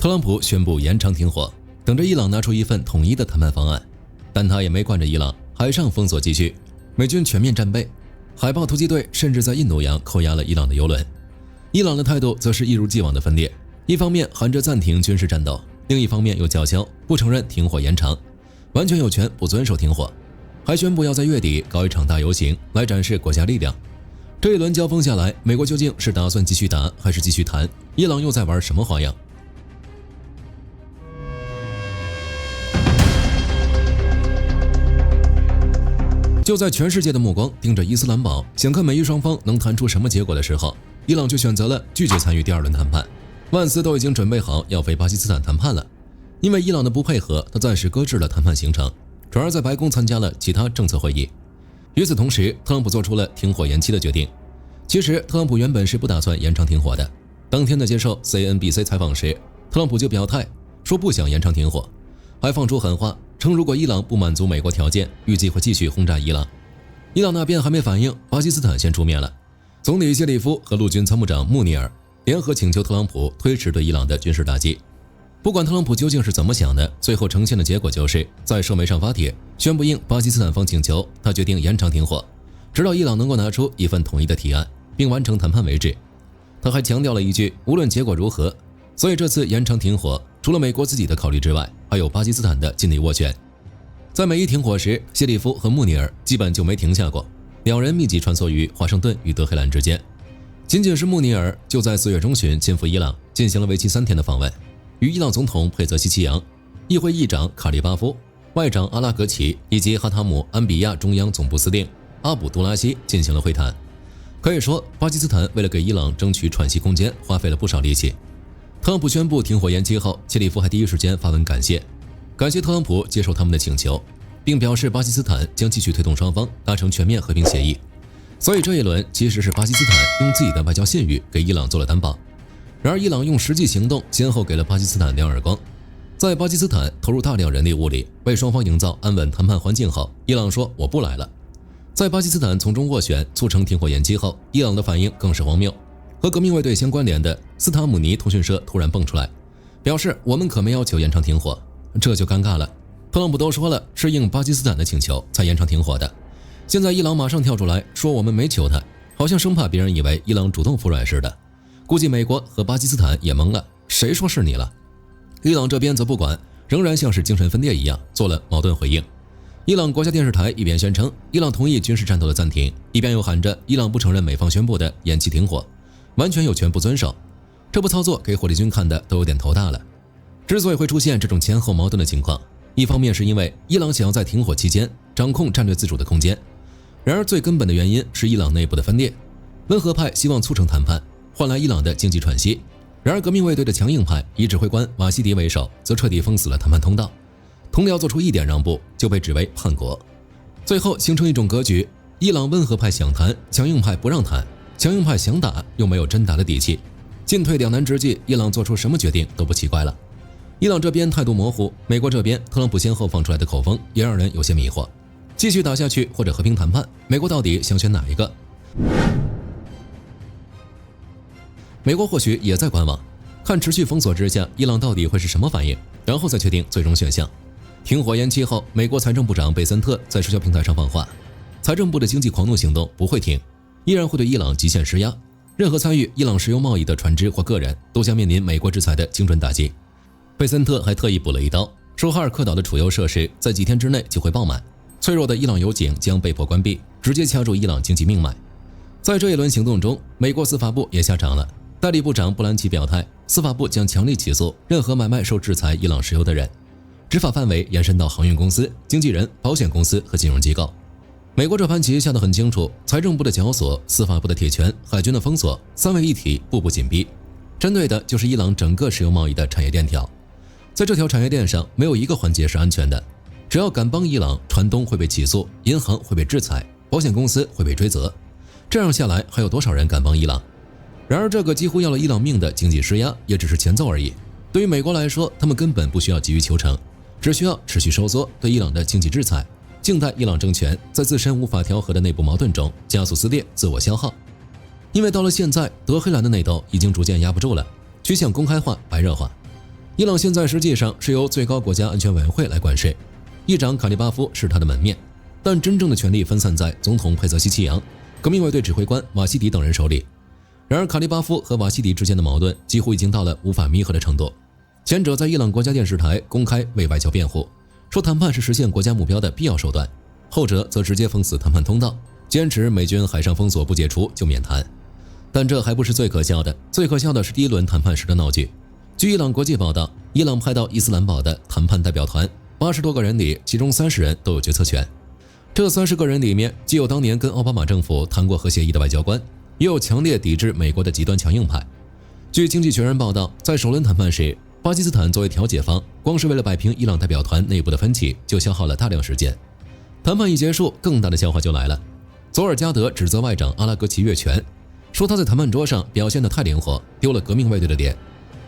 特朗普宣布延长停火，等着伊朗拿出一份统一的谈判方案，但他也没惯着伊朗，海上封锁继续，美军全面战备，海豹突击队甚至在印度洋扣押了伊朗的油轮。伊朗的态度则是一如既往的分裂，一方面喊着暂停军事战斗，另一方面又叫嚣不承认停火延长，完全有权不遵守停火，还宣布要在月底搞一场大游行来展示国家力量。这一轮交锋下来，美国究竟是打算继续打还是继续谈？伊朗又在玩什么花样？就在全世界的目光盯着伊斯兰堡，想看美伊双方能谈出什么结果的时候，伊朗却选择了拒绝参与第二轮谈判。万斯都已经准备好要飞巴基斯坦谈判了，因为伊朗的不配合，他暂时搁置了谈判行程，转而在白宫参加了其他政策会议。与此同时，特朗普做出了停火延期的决定。其实，特朗普原本是不打算延长停火的。当天的接受 CNBC 采访时，特朗普就表态说不想延长停火，还放出狠话，称如果伊朗不满足美国条件，预计会继续轰炸伊朗。伊朗那边还没反应，巴基斯坦先出面了。总理谢里夫和陆军参谋长穆尼尔联合请求特朗普推迟对伊朗的军事打击。不管特朗普究竟是怎么想的，最后呈现的结果就是在社媒上发帖，宣布应巴基斯坦方请求，他决定延长停火，直到伊朗能够拿出一份统一的提案，并完成谈判为止。他还强调了一句，无论结果如何，所以这次延长停火，除了美国自己的考虑之外，还有巴基斯坦的尽力斡旋。在美伊停火时，谢里夫和穆尼尔基本就没停下过，两人密集穿梭于华盛顿与德黑兰之间。仅仅是穆尼尔就在4月中旬亲赴伊朗，进行了为期3天的访问，与伊朗总统佩泽西奇扬、议会议长卡利巴夫、外长阿拉格齐以及哈塔姆安比亚中央总部司令阿卜杜拉希进行了会谈。可以说，巴基斯坦为了给伊朗争取喘息空间，花费了不少力气。特朗普宣布停火延期后，谢里夫还第一时间发文感谢特朗普接受他们的请求，并表示巴基斯坦将继续推动双方达成全面和平协议。所以这一轮其实是巴基斯坦用自己的外交信誉给伊朗做了担保。然而伊朗用实际行动先后给了巴基斯坦2耳光。在巴基斯坦投入大量人力物力为双方营造安稳谈判环境后，伊朗说我不来了。在巴基斯坦从中斡旋促成停火延期后，伊朗的反应更是荒谬。和革命卫队相关联的斯塔姆尼通讯社突然蹦出来，表示我们可没要求延长停火。这就尴尬了，特朗普都说了是应巴基斯坦的请求才延长停火的，现在伊朗马上跳出来说我们没求他，好像生怕别人以为伊朗主动服软似的。估计美国和巴基斯坦也懵了，谁说是你了？伊朗这边则不管，仍然像是精神分裂一样做了矛盾回应。伊朗国家电视台一边宣称伊朗同意军事战斗的暂停，一边又喊着伊朗不承认美方宣布的延期停火，完全有权不遵守。这部操作给火力军看的都有点头大了。之所以会出现这种前后矛盾的情况，一方面是因为伊朗想要在停火期间掌控战略自主的空间，然而最根本的原因是伊朗内部的分裂。温和派希望促成谈判，换来伊朗的经济喘息，然而革命卫队的强硬派以指挥官瓦西迪为首，则彻底封死了谈判通道。同僚做出一点让步就被指为叛国，最后形成一种格局：伊朗温和派想谈，强硬派不让谈；强硬派想打，又没有真打的底气。进退两难之际，伊朗做出什么决定都不奇怪了。伊朗这边态度模糊，美国这边特朗普先后放出来的口风也让人有些迷惑。继续打下去或者和平谈判，美国到底想选哪一个？美国或许也在观望，看持续封锁之下伊朗到底会是什么反应，然后再确定最终选项。停火延期后，美国财政部长贝森特在社交平台上放话，财政部的经济狂怒行动不会停，依然会对伊朗极限施压，任何参与伊朗石油贸易的船只或个人都将面临美国制裁的精准打击。贝森特还特意补了一刀，说哈尔克岛的储油设施在几天之内就会爆满，脆弱的伊朗油井将被迫关闭，直接掐住伊朗经济命脉。在这一轮行动中，美国司法部也下场了，代理部长布兰奇表态，司法部将强力起诉任何买卖受制裁伊朗石油的人，执法范围延伸到航运公司、经纪人、保险公司和金融机构。美国这盘棋下得很清楚，财政部的绞索、司法部的铁拳、海军的封锁，三位一体，步步紧逼，针对的就是伊朗整个石油贸易的产业链条。在这条产业链上，没有一个环节是安全的，只要敢帮伊朗，船东会被起诉，银行会被制裁，保险公司会被追责。这样下来，还有多少人敢帮伊朗？然而这个几乎要了伊朗命的经济施压也只是前奏而已。对于美国来说，他们根本不需要急于求成，只需要持续收缩对伊朗的经济制裁，静待伊朗政权在自身无法调和的内部矛盾中加速撕裂、自我消耗。因为到了现在，德黑兰的内斗已经逐渐压不住了，趋向公开化、白热化。伊朗现在实际上是由最高国家安全委员会来管事，议长卡利巴夫是他的门面，但真正的权力分散在总统佩泽西奇扬、革命卫队指挥官瓦西迪等人手里。然而，卡利巴夫和瓦西迪之间的矛盾几乎已经到了无法弥合的程度。前者在伊朗国家电视台公开为外交辩护，说谈判是实现国家目标的必要手段；后者则直接封死谈判通道，坚持美军海上封锁不解除就免谈。但这还不是最可笑的，最可笑的是第一轮谈判时的闹剧。据伊朗国际报道，伊朗派到伊斯兰堡的谈判代表团80多个人里，其中30人都有决策权。这30个人里面，既有当年跟奥巴马政府谈过核协议的外交官，也有强烈抵制美国的极端强硬派。据经济学人报道，在首轮谈判时，巴基斯坦作为调解方，光是为了摆平伊朗代表团内部的分歧，就消耗了大量时间。谈判一结束，更大的笑话就来了。佐尔加德指责外长阿拉格齐越权，说他在谈判桌上表现得太灵活，丢了革命卫队的脸。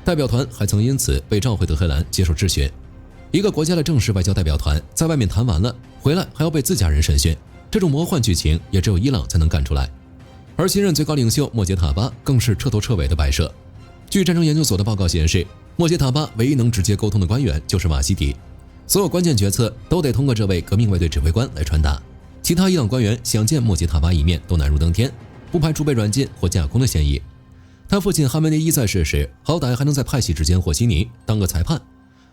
代表团还曾因此被召回德黑兰接受质询。一个国家的正式外交代表团在外面谈完了，回来还要被自家人审讯，这种魔幻剧情也只有伊朗才能干出来。而新任最高领袖莫杰塔巴更是彻头彻尾的摆设。据战争研究所的报告显示，莫杰塔巴唯一能直接沟通的官员就是瓦西迪，所有关键决策都得通过这位革命卫队指挥官来传达。其他伊朗官员想见莫杰塔巴一面都难如登天，不排除被软禁或架空的嫌疑。他父亲哈梅内伊在世时，好歹还能在派系之间和稀泥，当个裁判。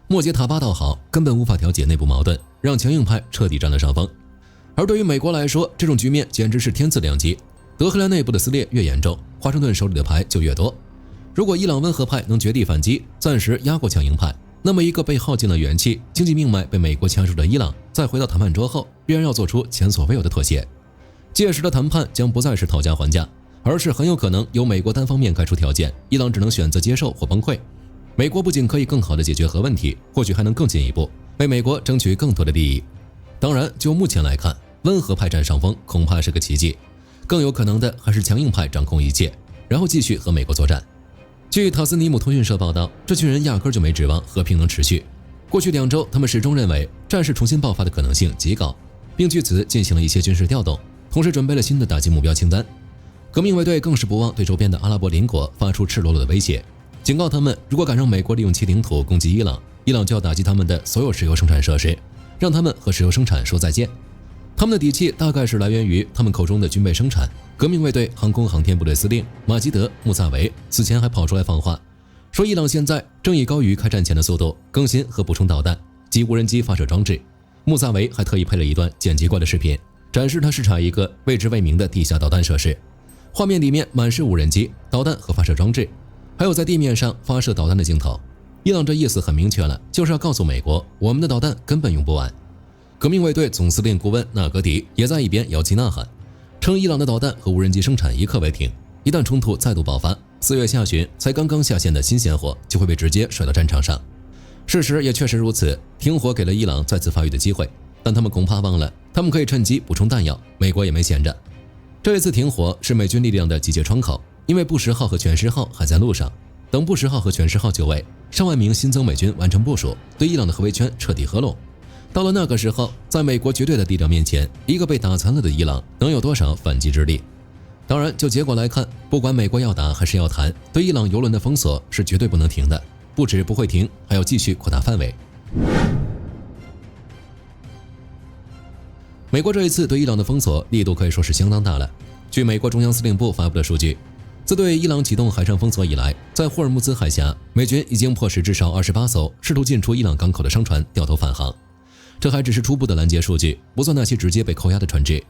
莫杰塔巴倒好，根本无法调解内部矛盾，让强硬派彻底占了上风。而对于美国来说，这种局面简直是天赐良机。德黑兰内部的撕裂越严重，华盛顿手里的牌就越多。如果伊朗温和派能绝地反击，暂时压过强硬派，那么一个被耗尽了元气、经济命脉被美国掐住的伊朗，在回到谈判桌后，必然要做出前所未有的妥协。届时的谈判将不再是讨价还价，而是很有可能由美国单方面开出条件，伊朗只能选择接受或崩溃。美国不仅可以更好地解决核问题，或许还能更进一步为美国争取更多的利益。当然，就目前来看，温和派占上风恐怕是个奇迹，更有可能的还是强硬派掌控一切，然后继续和美国作战。据塔斯尼姆通讯社报道，这群人压根就没指望和平能持续。过去2周，他们始终认为战事重新爆发的可能性极高，并据此进行了一些军事调动，同时准备了新的打击目标清单。革命卫队更是不忘对周边的阿拉伯邻国发出赤裸裸的威胁，警告他们，如果敢让美国利用其领土攻击伊朗，伊朗就要打击他们的所有石油生产设施，让他们和石油生产说再见。他们的底气大概是来源于他们口中的军备生产。革命卫队航空航天部队司令马基德·穆萨维此前还跑出来放话，说伊朗现在正以高于开战前的速度更新和补充导弹及无人机发射装置。穆萨维还特意配了一段剪辑过的视频，展示他视察一个未知未名的地下导弹设施，画面里面满是无人机、导弹和发射装置，还有在地面上发射导弹的镜头。伊朗这意思很明确了，就是要告诉美国，我们的导弹根本用不完。革命卫队总司令顾问纳格迪也在一边摇旗呐喊，称伊朗的导弹和无人机生产一刻未停，一旦冲突再度爆发，4月下旬才刚刚下线的新鲜火就会被直接甩到战场上。事实也确实如此，停火给了伊朗再次发育的机会，但他们恐怕忘了，他们可以趁机补充弹药，美国也没闲着。这一次停火是美军力量的集结窗口，因为布什号和全师号还在路上，等布什号和全师号就位，上万名新增美军完成部署，对伊朗的核威权彻底合拢。到了那个时候，在美国绝对的力量面前，一个被打残了的伊朗能有多少反击之力？当然，就结果来看，不管美国要打还是要谈，对伊朗油轮的封锁是绝对不能停的，不止不会停，还要继续扩大范围。美国这一次对伊朗的封锁力度可以说是相当大了。据美国中央司令部发布的数据，自对伊朗启动海上封锁以来，在霍尔木兹海峡，美军已经迫使至少28艘试图进出伊朗港口的商船掉头返航。这还只是初步的拦截数据，不算那些直接被扣押的船只。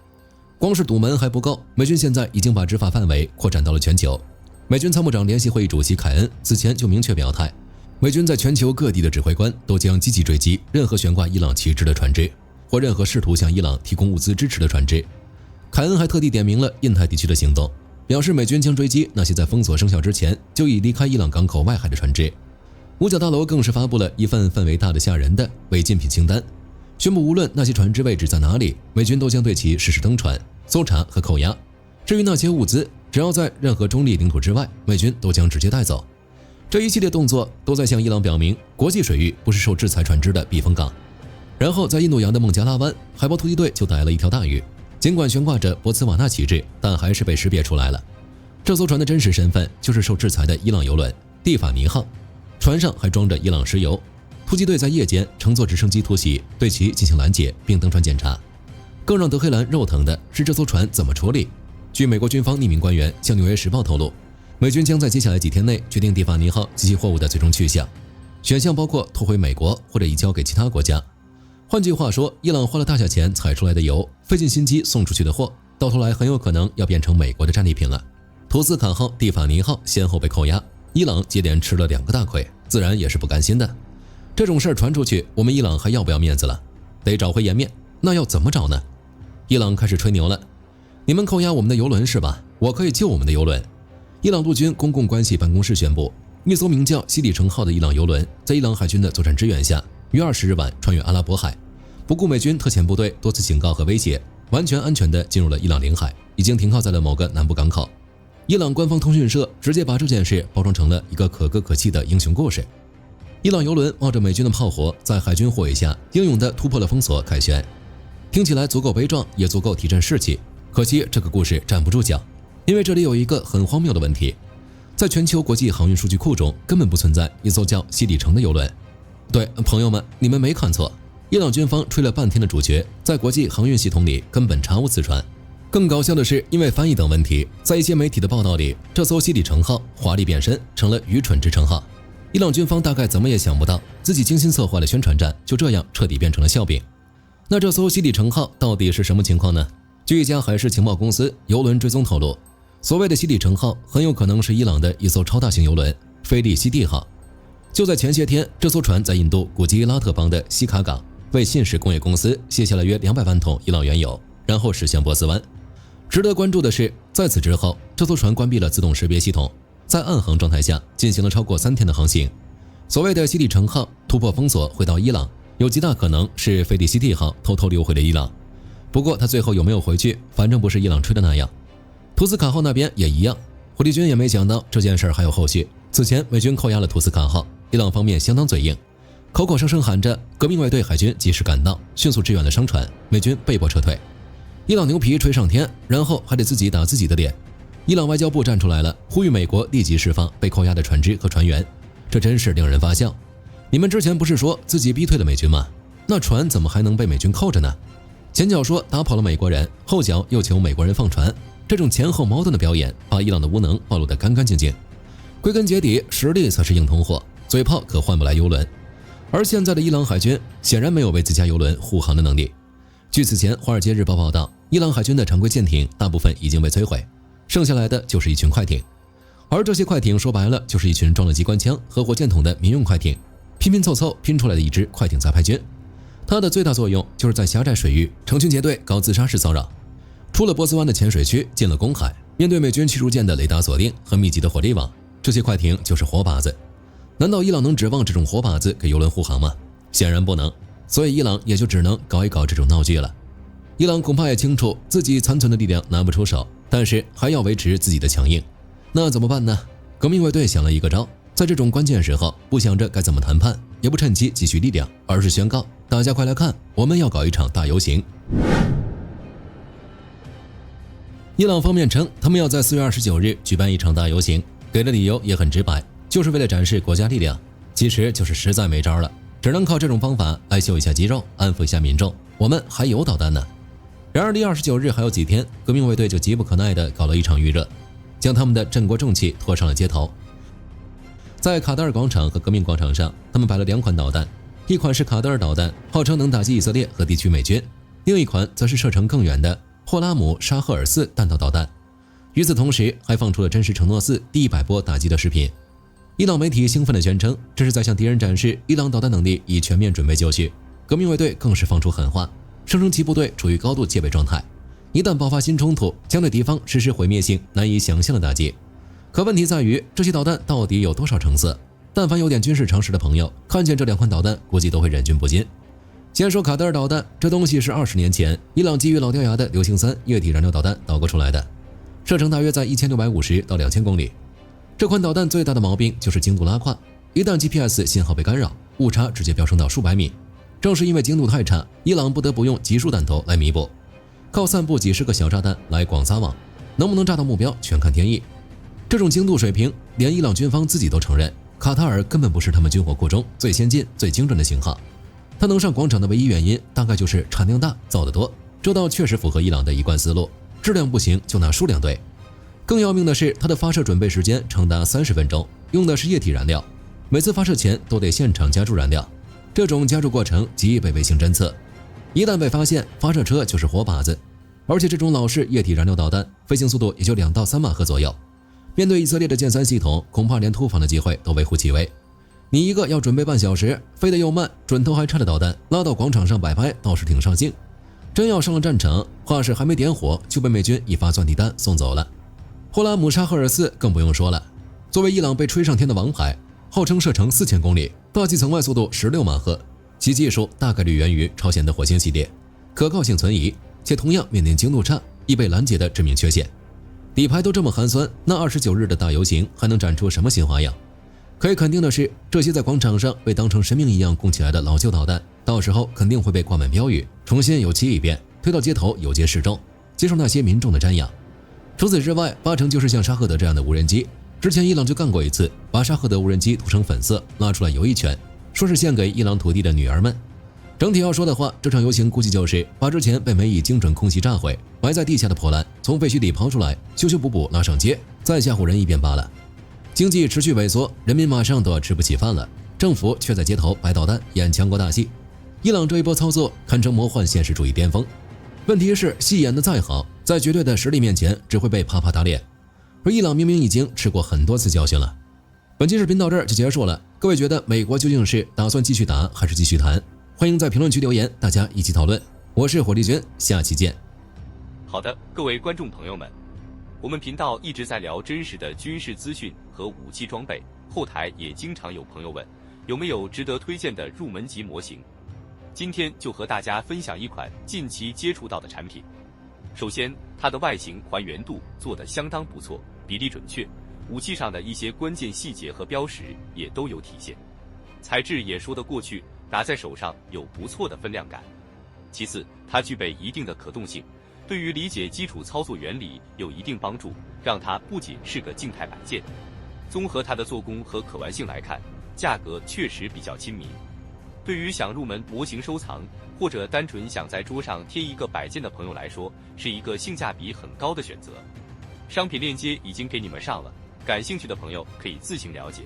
光是堵门还不够，美军现在已经把执法范围扩展到了全球。美军参谋长联席会议主席凯恩此前就明确表态，美军在全球各地的指挥官都将积极追击任何悬挂伊朗旗帜的船只，或任何试图向伊朗提供物资支持的船只。凯恩还特地点名了印太地区的行动，表示美军将追击那些在封锁生效之前就已离开伊朗港口外海的船只。五角大楼更是发布了一份氛围大得吓人的违禁品清单，宣布无论那些船只位置在哪里，美军都将对其实施登船、搜查和扣押。至于那些物资，只要在任何中立领土之外，美军都将直接带走。这一系列动作都在向伊朗表明，国际水域不是受制裁船只的避风港。然后在印度洋的孟加拉湾，海豹突击队就逮了一条大鱼，尽管悬挂着博茨瓦纳旗帜，但还是被识别出来了。这艘船的真实身份就是受制裁的伊朗油轮蒂法尼号。船上还装着伊朗石油。突击队在夜间乘坐直升机突袭，对其进行拦截并登船检查。更让德黑兰肉疼的是这艘船怎么处理。据美国军方匿名官员向《纽约时报》透露，美军将在接下来几天内决定蒂法尼号及其货物的最终去向，选项包括拖回美国或者移交给其他国家。换句话说，伊朗花了大价钱采出来的油，费尽心机送出去的货，到头来很有可能要变成美国的战利品了。图斯卡号、蒂法尼号先后被扣押，伊朗接连吃了2个大亏，自然也是不甘心的。这种事儿传出去，我们伊朗还要不要面子了？得找回颜面，那要怎么找呢？伊朗开始吹牛了，你们扣押我们的油轮是吧？我可以救我们的油轮。伊朗陆军公共关系办公室宣布，一艘名叫西里城号的伊朗油轮，在伊朗海军的作战支援下，于20日晚穿越阿拉伯海，不顾美军特遣部队多次警告和威胁，完全安全地进入了伊朗领海，已经停靠在了某个南部港口。伊朗官方通讯社直接把这件事包装成了一个可歌可泣的英雄故事。伊朗油轮冒着美军的炮火，在海军护卫下英勇地突破了封锁凯旋。听起来足够悲壮，也足够提振士气。可惜这个故事站不住脚，因为这里有一个很荒谬的问题：在全球国际航运数据库中，根本不存在一艘叫西里城的油轮。对，朋友们，你们没看错，伊朗军方吹了半天的主角，在国际航运系统里根本查无此船。更搞笑的是，因为翻译等问题，在一些媒体的报道里，这艘西里城号华丽变身成了愚蠢之城号。伊朗军方大概怎么也想不到，自己精心策划的宣传战就这样彻底变成了笑柄。那这艘西里城号到底是什么情况呢？据一家海事情报公司油轮追踪透露，所谓的西里城号很有可能是伊朗的一艘超大型油轮菲利西蒂号。就在前些天，这艘船在印度古吉拉特邦的西卡港为信使工业公司卸下了约200万桶伊朗原油，然后驶向波斯湾。值得关注的是，在此之后，这艘船关闭了自动识别系统，在暗航状态下进行了超过3天的航行。所谓的西里城号突破封锁回到伊朗，有极大可能是菲利西蒂号偷偷溜回了伊朗。不过他最后有没有回去，反正不是伊朗吹的那样。图斯卡号那边也一样，火力军也没想到这件事还有后续。此前美军扣押了图斯卡号，伊朗方面相当嘴硬，口口声声喊着革命卫队海军及时赶到，迅速支援了商船，美军被迫撤退。伊朗牛皮吹上天，然后还得自己打自己的脸。伊朗外交部站出来了，呼吁美国立即释放被扣押的船只和船员，这真是令人发笑。你们之前不是说自己逼退了美军吗？那船怎么还能被美军扣着呢？前脚说打跑了美国人，后脚又求美国人放船，这种前后矛盾的表演，把伊朗的无能暴露得干干净净。归根结底，实力才是硬通货，嘴炮可换不来油轮。而现在的伊朗海军显然没有为自家油轮护航的能力。据此前《华尔街日报》报道，伊朗海军的常规舰艇大部分已经被摧毁，剩下来的就是一群快艇。而这些快艇说白了，就是一群装了机关枪和火箭筒的民用快艇，拼拼凑凑拼出来的一支快艇杂牌军。它的最大作用就是在狭窄水域成群结队搞自杀式骚扰。出了波斯湾的浅水区，进了公海，面对美军驱逐舰的雷达锁定和密集的火力网，这些快艇就是活靶子。难道伊朗能指望这种活靶子给油轮护航吗？显然不能，所以伊朗也就只能搞一搞这种闹剧了。伊朗恐怕也清楚自己残存的力量拿不出手，但是还要维持自己的强硬。那怎么办呢？革命卫队想了一个招，在这种关键时候，不想着该怎么谈判，也不趁机积蓄力量，而是宣告大家快来看，我们要搞一场大游行。伊朗方面称，他们要在4月29日举办一场大游行，给的理由也很直白，就是为了展示国家力量。其实就是实在没招了，只能靠这种方法来秀一下肌肉，安抚一下民众。我们还有导弹呢。然而离29日还有几天，革命卫队就急不可耐地搞了一场预热，将他们的镇国重器拖上了街头。在卡德尔广场和革命广场上，他们摆了2款导弹，一款是卡德尔导弹，号称能打击以色列和地区美军，另一款则是射程更远的霍拉姆沙赫尔4弹道导弹。与此同时，还放出了真实承诺4第100波打击的视频。伊朗媒体兴奋地宣称，这是在向敌人展示伊朗导弹能力已全面准备就绪。革命卫队更是放出狠话，声称其部队处于高度戒备状态，一旦爆发新冲突，将对敌方实施毁灭性难以想象的打击。可问题在于，这些导弹到底有多少成色？但凡有点军事常识的朋友，看见这2款导弹，估计都会忍俊不禁。先说卡德尔导弹，这东西是20年前伊朗基于老掉牙的流星3液体燃料导弹导过出来的，射程大约在1650到2000公里。这款导弹最大的毛病就是精度拉胯，一旦 GPS 信号被干扰，误差直接飙升到数百米。正是因为精度太差，伊朗不得不用集束弹头来弥补，靠散布几十个小炸弹来广撒网，能不能炸到目标全看天意。这种精度水平，连伊朗军方自己都承认，卡塔尔根本不是他们军火库中最先进、最精准的型号。它能上广场的唯一原因，大概就是产量大、造得多。这倒确实符合伊朗的一贯思路，质量不行就拿数量对。更要命的是，它的发射准备时间长达30分钟，用的是液体燃料，每次发射前都得现场加注燃料。这种加注过程极易被卫星侦测，一旦被发现，发射车就是活靶子。而且这种老式液体燃料导弹，飞行速度也就2到3马赫左右。面对以色列的剑3系统，恐怕连突防的机会都微乎其微。你一个要准备半小时，飞得又慢，准头还差的导弹拉到广场上摆拍，倒是挺上兴。真要上了战场，话是还没点火，就被美军一发钻地弹送走了。霍拉姆沙赫尔4更不用说了，作为伊朗被吹上天的王牌，号称射程4000公里，大气层外速度16马赫，其技术大概率源于朝鲜的火星系列，可靠性存疑，且同样面临精度差、易被拦截的致命缺陷。底牌都这么寒酸，那29日的大游行还能展出什么新花样？可以肯定的是，这些在广场上被当成神明一样供起来的老旧导弹，到时候肯定会被挂满标语，重新油漆一遍，推到街头有街示众，接受那些民众的瞻仰。除此之外，8成就是像沙赫德这样的无人机。之前伊朗就干过一次，把沙赫德无人机涂成粉色，拉出来游一圈，说是献给伊朗土地的女儿们。整体要说的话，这场游行估计就是把之前被美以精准空袭炸毁、埋在地下的破烂从废墟里刨出来，修修补补拉上街，再吓唬人一遍罢了。经济持续萎缩，人民马上都要吃不起饭了，政府却在街头摆导弹演强国大戏。伊朗这一波操作堪称魔幻现实主义巅峰。问题是戏演的再好，在绝对的实力面前只会被啪啪打脸。而伊朗明明已经吃过很多次教训了。本期视频到这儿就结束了，各位觉得美国究竟是打算继续打还是继续谈？欢迎在评论区留言，大家一起讨论。我是火力军，下期见。好的，各位观众朋友们，我们频道一直在聊真实的军事资讯和武器装备，后台也经常有朋友问，有没有值得推荐的入门级模型？今天就和大家分享一款近期接触到的产品。首先，它的外形还原度做得相当不错，比例准确，武器上的一些关键细节和标识也都有体现，材质也说得过去，拿在手上有不错的分量感。其次，它具备一定的可动性，对于理解基础操作原理有一定帮助，让它不仅是个静态摆件。综合它的做工和可玩性来看，价格确实比较亲民。对于想入门模型收藏，或者单纯想在桌上贴一个摆件的朋友来说，是一个性价比很高的选择。商品链接已经给你们上了，感兴趣的朋友可以自行了解。